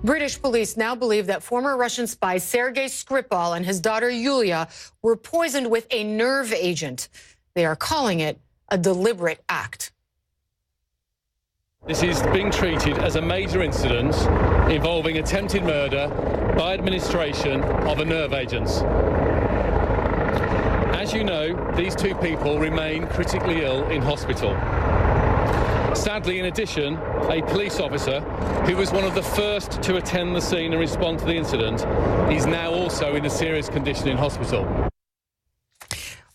British police now believe that former Russian spy Sergei Skripal and his daughter Yulia were poisoned with a nerve agent. They are calling it a deliberate act. This is being treated as a major incident involving attempted murder by administration of a nerve agent. As you know, these two people remain critically ill in hospital. Sadly, in addition, a police officer who was one of the first to attend the scene and respond to the incident is now also in a serious condition in hospital.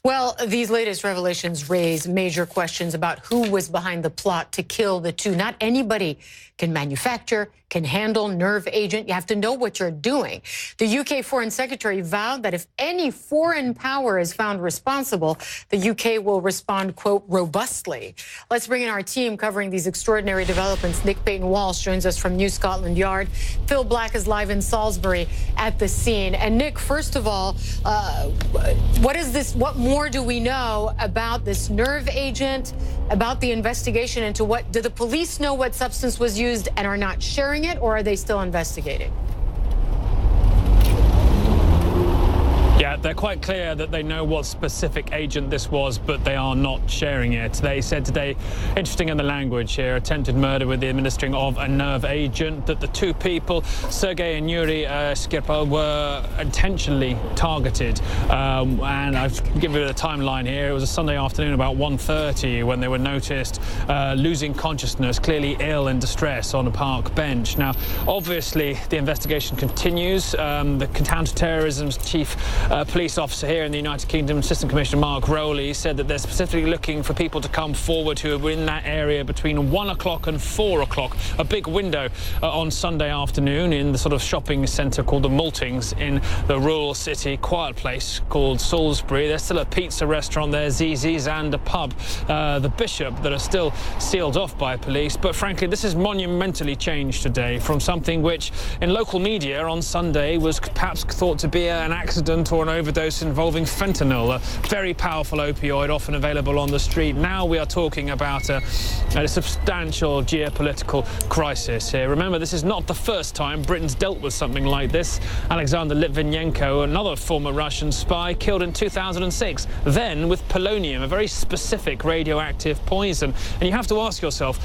Well, these latest revelations raise major questions about who was behind the plot to kill the two. Not anybody can manufacture, can handle nerve agent. You have to know what you're doing. The UK Foreign Secretary vowed that if any foreign power is found responsible, the UK will respond, quote, robustly. Let's bring in our team covering these extraordinary developments. Nick Payton-Walsh joins us from New Scotland Yard. Phil Black is live in Salisbury at the scene. And Nick, first of all, what is this? What more do we know about this nerve agent, about the investigation into what? Do the police know what substance was used and are not sharing it, or are they still investigating? Yeah, they're quite clear that they know what specific agent this was, but they are not sharing it. They said today, interesting in the language here, attempted murder with the administering of a nerve agent, that the two people, Sergei and Yulia Skripal, were intentionally targeted. And I've given you the timeline here. It was a Sunday afternoon about 1:30 when they were noticed losing consciousness, clearly ill and distress on a park bench. Now, obviously, the investigation continues. The counter-terrorism chief police officer here in the United Kingdom, Assistant Commissioner Mark Rowley, said that they're specifically looking for people to come forward who were in that area between 1 o'clock and 4 o'clock. A big window on Sunday afternoon in the sort of shopping centre called the Maltings in the rural city, quiet place called Salisbury. There's still a pizza restaurant there, Zizi's, and a pub, the Bishop, that are still sealed off by police. But frankly, this is monumentally changed today from something which in local media on Sunday was perhaps thought to be an accident or an overdose involving fentanyl, a very powerful opioid often available on the street. Now we are talking about a substantial geopolitical crisis here. Remember, this is not the first time Britain's dealt with something like this. Alexander Litvinenko, another former Russian spy, killed in 2006, then with polonium, a very specific radioactive poison. And you have to ask yourself,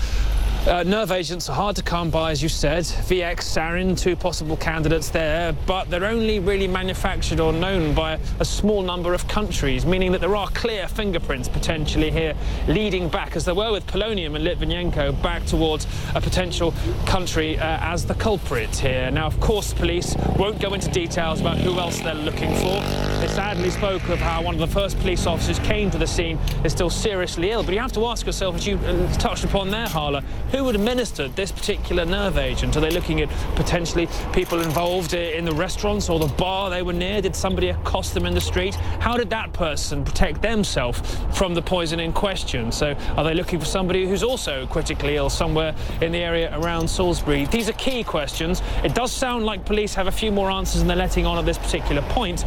nerve agents are hard to come by, as you said. VX, sarin, two possible candidates there, but they're only really manufactured or known by a small number of countries, meaning that there are clear fingerprints potentially here leading back, as there were with polonium and Litvinenko, back towards a potential country as the culprit here. Now, of course, police won't go into details about who else they're looking for. They sadly spoke of how one of the first police officers came to the scene is still seriously ill, but you have to ask yourself, as you touched upon there, Hala, who would administer this particular nerve agent? Are they looking at potentially people involved in the restaurants or the bar they were near? Did somebody accost them in the street? How did that person protect themselves from the poison in question? So are they looking for somebody who's also critically ill somewhere in the area around Salisbury? These are key questions. It does sound like police have a few more answers than they're letting on at this particular point.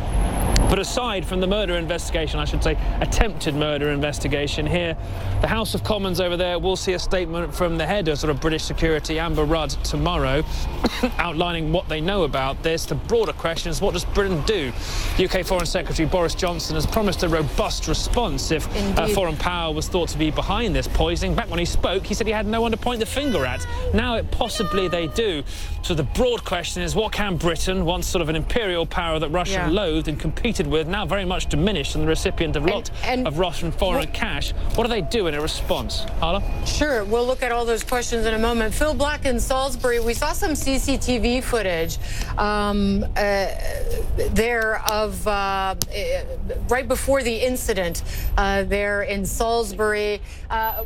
But aside from the murder investigation, I should say attempted murder investigation here, the House of Commons over there will see a statement from the head of sort of British security, Amber Rudd, tomorrow, outlining what they know about this. The broader question is, what does Britain do? UK Foreign Secretary Boris Johnson has promised a robust response if a foreign power was thought to be behind this poisoning. Back when he spoke, he said he had no one to point the finger at. Now possibly they do. So the broad question is, what can Britain, once sort of an imperial power that Russia loathed and competed with, now very much diminished and the recipient of lots of Russian foreign cash, what do they do in a response? Hala? Sure, we'll look at all those questions in a moment. Phil Black in Salisbury, we saw some CCTV footage there of right before the incident there in Salisbury.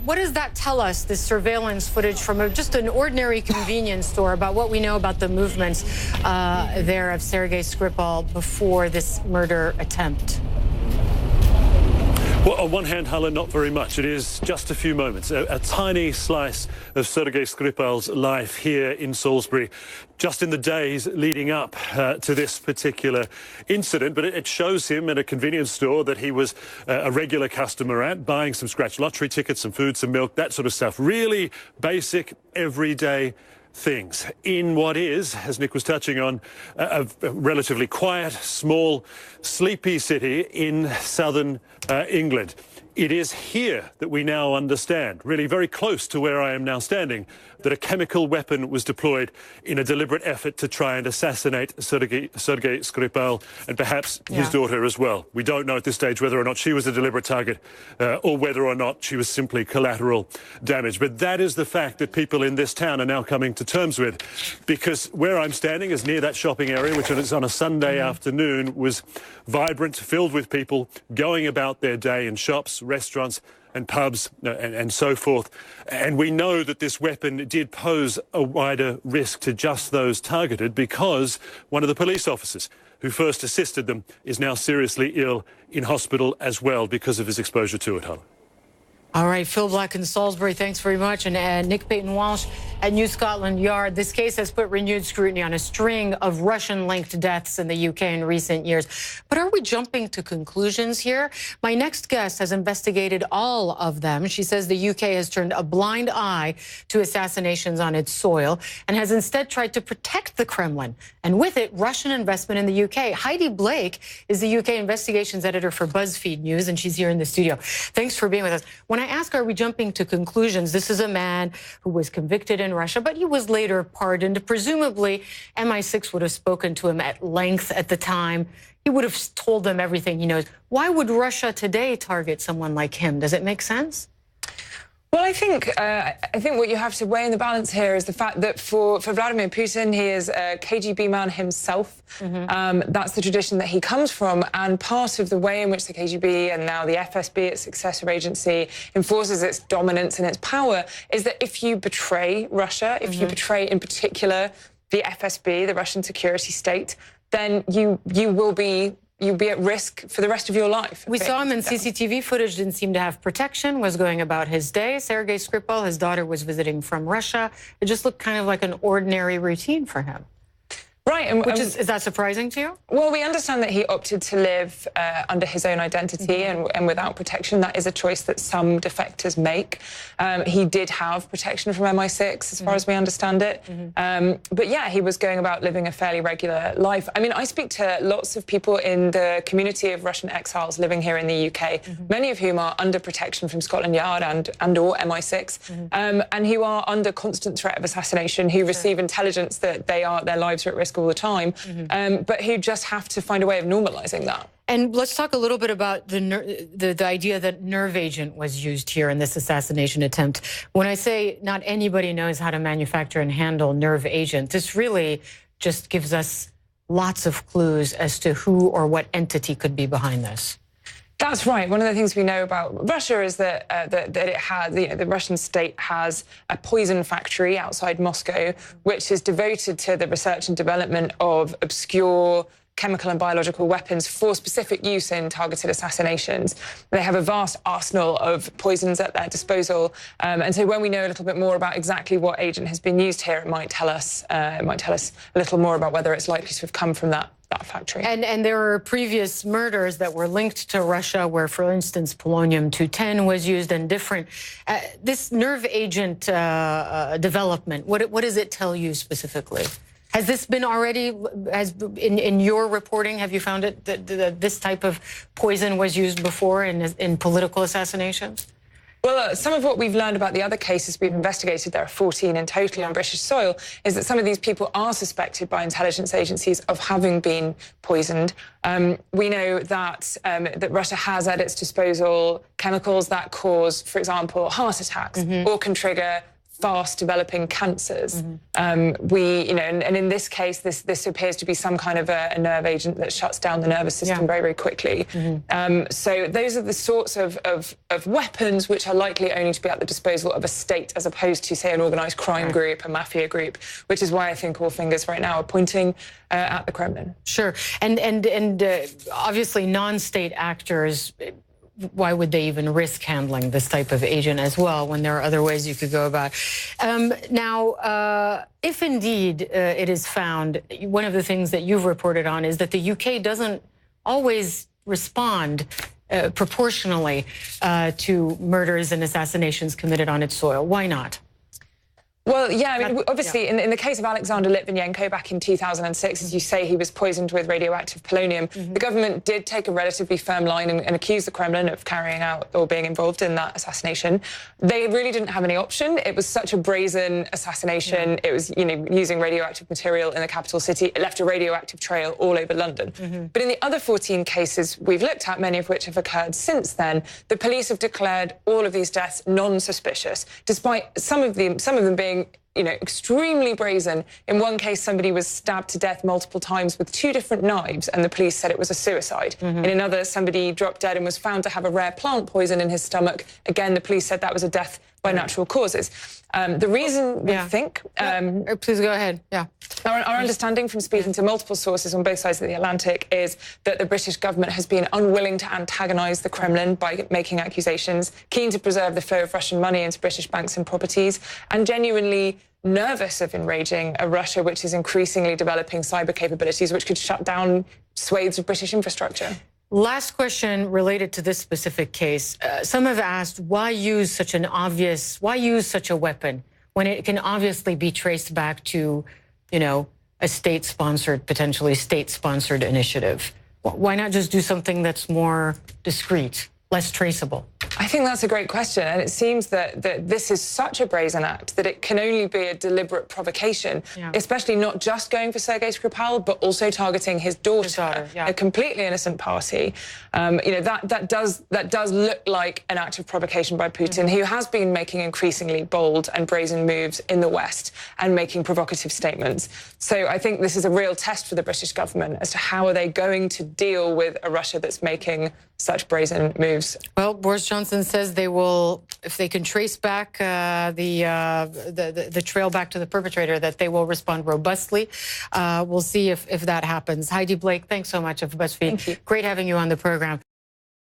What does that tell us, this surveillance footage from just an ordinary convenience store, about what we know about the movements there of Sergei Skripal before this murder attempt? Well, on one hand, Hala, not very much. It is just a few moments, a tiny slice of Sergei Skripal's life here in Salisbury, just in the days leading up to this particular incident. But it shows him at a convenience store that he was a regular customer at, buying some scratch lottery tickets, some food, some milk, that sort of stuff. Really basic, everyday things in what is, as Nick was touching on, a relatively quiet, small, sleepy city in southern England. It is here that we now understand, really very close to where I am now standing, that a chemical weapon was deployed in a deliberate effort to try and assassinate Sergei Skripal and perhaps his daughter as well. We don't know at this stage whether or not she was a deliberate target or whether or not she was simply collateral damage. But that is the fact that people in this town are now coming to terms with, because where I'm standing is near that shopping area, which on a Sunday afternoon was vibrant, filled with people going about their day in shops, restaurants and pubs and so forth. And we know that this weapon did pose a wider risk to just those targeted, because one of the police officers who first assisted them is now seriously ill in hospital as well because of his exposure to it, Hala. All right, Phil Black in Salisbury, thanks very much. And Nick Payton-Walsh at New Scotland Yard. This case has put renewed scrutiny on a string of Russian-linked deaths in the UK in recent years. But are we jumping to conclusions here? My next guest has investigated all of them. She says the UK has turned a blind eye to assassinations on its soil and has instead tried to protect the Kremlin, and with it, Russian investment in the UK. Heidi Blake is the UK investigations editor for BuzzFeed News, and she's here in the studio. Thanks for being with us. When I ask, are we jumping to conclusions? This is a man who was convicted in Russia, but he was later pardoned. Presumably, MI6 would have spoken to him at length at the time. He would have told them everything he knows. Why would Russia today target someone like him? Does it make sense? Well, I think what you have to weigh in the balance here is the fact that for Vladimir Putin, he is a KGB man himself. That's the tradition that he comes from, and part of the way in which the KGB and now the FSB, its successor agency, enforces its dominance and its power is that if you betray Russia, if you betray in particular the FSB, the Russian security state, then you'll be at risk for the rest of your life. We saw him in CCTV footage, didn't seem to have protection, was going about his day. Sergei Skripal, his daughter, was visiting from Russia. It just looked kind of like an ordinary routine for him. Right. Is that surprising to you? Well, we understand that he opted to live under his own identity and without protection. That is a choice that some defectors make. He did have protection from MI6, as far as we understand it. But yeah, he was going about living a fairly regular life. I mean, I speak to lots of people in the community of Russian exiles living here in the UK, many of whom are under protection from Scotland Yard and or MI6, and who are under constant threat of assassination, who receive intelligence that their lives are at risk all the time, but who just have to find a way of normalizing that. And let's talk a little bit about the idea that nerve agent was used here in this assassination attempt. When I say not anybody knows how to manufacture and handle nerve agent, this really just gives us lots of clues as to who or what entity could be behind this. That's right. One of the things we know about Russia is that it has, the Russian state has a poison factory outside Moscow, which is devoted to the research and development of obscure chemical and biological weapons for specific use in targeted assassinations. They have a vast arsenal of poisons at their disposal, and so when we know a little bit more about exactly what agent has been used here, it might tell us a little more about whether it's likely to have come from that factory. And there were previous murders that were linked to Russia where, for instance, polonium-210 was used and different. This nerve agent development, what does it tell you specifically? Has this been already, in your reporting, have you found it that this type of poison was used before in political assassinations? Well, some of what we've learned about the other cases we've investigated, there are 14 in total on British soil, is that some of these people are suspected by intelligence agencies of having been poisoned. We know that Russia has at its disposal chemicals that cause, for example, heart attacks or can trigger fast-developing cancers. And in this case, this appears to be some kind of a nerve agent that shuts down the nervous system very, very quickly. So those are the sorts of weapons which are likely only to be at the disposal of a state as opposed to, say, an organised crime group, a mafia group, which is why I think all fingers right now are pointing at the Kremlin. Sure. And obviously non-state actors, why would they even risk handling this type of agent as well when there are other ways you could go about? Now, if indeed it is found, one of the things that you've reported on is that the UK doesn't always respond proportionally to murders and assassinations committed on its soil. Why not? Well, yeah, I mean, obviously, in the case of Alexander Litvinenko back in 2006, as you say, he was poisoned with radioactive polonium. The government did take a relatively firm line and accuse the Kremlin of carrying out or being involved in that assassination. They really didn't have any option. It was such a brazen assassination. It was, using radioactive material in the capital city. It left a radioactive trail all over London. But in the other 14 cases we've looked at, many of which have occurred since then, the police have declared all of these deaths non-suspicious, despite some of them being extremely brazen. In one case, somebody was stabbed to death multiple times with 2 different knives, and the police said it was a suicide. In another, somebody dropped dead and was found to have a rare plant poison in his stomach. Again, the police said that was a death by natural causes. The reason we think... Please go ahead. Our understanding from speaking to multiple sources on both sides of the Atlantic is that the British government has been unwilling to antagonise the Kremlin by making accusations, keen to preserve the flow of Russian money into British banks and properties, and genuinely nervous of enraging a Russia which is increasingly developing cyber capabilities which could shut down swathes of British infrastructure. Last question related to this specific case. Some have asked, why use such a weapon when it can obviously be traced back to, a potentially state-sponsored initiative? Why not just do something that's more discreet, less traceable? I think that's a great question, and it seems that this is such a brazen act that it can only be a deliberate provocation, especially not just going for Sergei Skripal, but also targeting his daughter, a completely innocent party. That does look like an act of provocation by Putin, who has been making increasingly bold and brazen moves in the West and making provocative statements. So I think this is a real test for the British government as to how are they going to deal with a Russia that's making such brazen moves. Well, Boris Johnson says they will, if they can trace back the trail back to the perpetrator, that they will respond robustly. We'll see if that happens. Heidi Blake, thanks so much of BuzzFeed. Thank you. Great having you on the program.